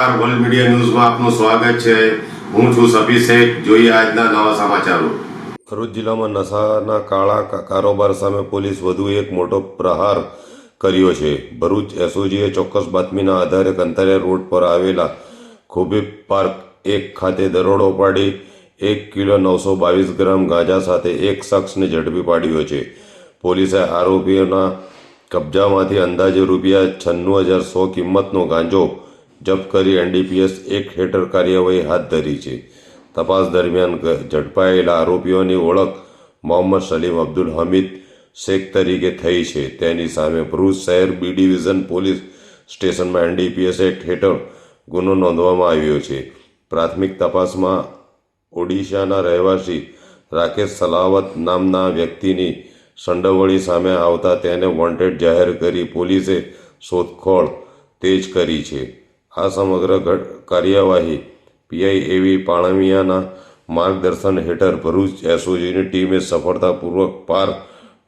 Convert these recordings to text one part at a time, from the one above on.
નમસ્કાર, world media ન્યૂઝમાં આપનું સ્વાગત છે। હું છું સફી શેખ। જોઈએ આજના નવા સમાચારો। ભરૂચ જિલ્લામાં નશાના કાળા કારોબાર સામે પોલીસ વધુ એક મોટો પ્રહાર કર્યો છે। ભરૂચ એસઓજીએ ચોક્કસ બાતમીના આધારે કંથારિયા રોડ પર આવેલા ખોબે પાર્ક 1 ખાતે દરોડો પાડી 1 કિલો 922 ગ્રામ ગાંજા સાથે એક શખ્સને ઝડપી પાડ્યો છે। પોલીસે આરોપીઓના કબજામાંથી અંદાજે ₹96,100 કિંમતનો ગાંજો જપ્ત કરી એનડીપીએસ એક્ટ હેઠળ કાર્યવાહી હાથ ધરી છે। તપાસ દરમિયાન ઝડપાયેલા આરોપીઓની ઓળખ મોહમ્મદ સલીમ અબ્દુલ હમીદ શેખ તરીકે થઈ છે। તેની સામે ભરૂચ શહેર બી ડિવિઝન પોલીસ સ્ટેશનમાં એનડીપીએસ એક્ટ હેઠળ ગુનો નોંધવામાં આવ્યો છે। પ્રાથમિક તપાસમાં ઓડિશાના રહેવાસી રાકેશ સલાવત નામના વ્યક્તિની સંડોવણી સામે આવતા તેને વોન્ટેડ જાહેર કરી પોલીસે શોધખોળ તેજ કરી છે। આ સમગ્ર કાર્યવાહી પીઆઈ એવી પાણમિયાના માર્ગદર્શન હેઠળ ભરૂચ એસઓજીની ટીમે સફળતાપૂર્વક પાર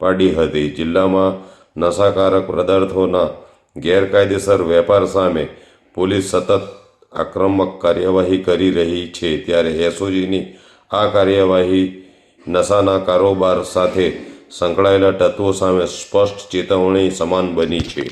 પાડી હતી। જિલ્લામાં નશાકારક પદાર્થોના ગેરકાયદેસર વેપાર સામે પોલીસ સતત આક્રમક કાર્યવાહી કરી રહી છે, ત્યારે એસઓજીની આ કાર્યવાહી નશાના કારોબાર સાથે સંકળાયેલા તત્વો સામે સ્પષ્ટ ચેતવણી સમાન બની છે।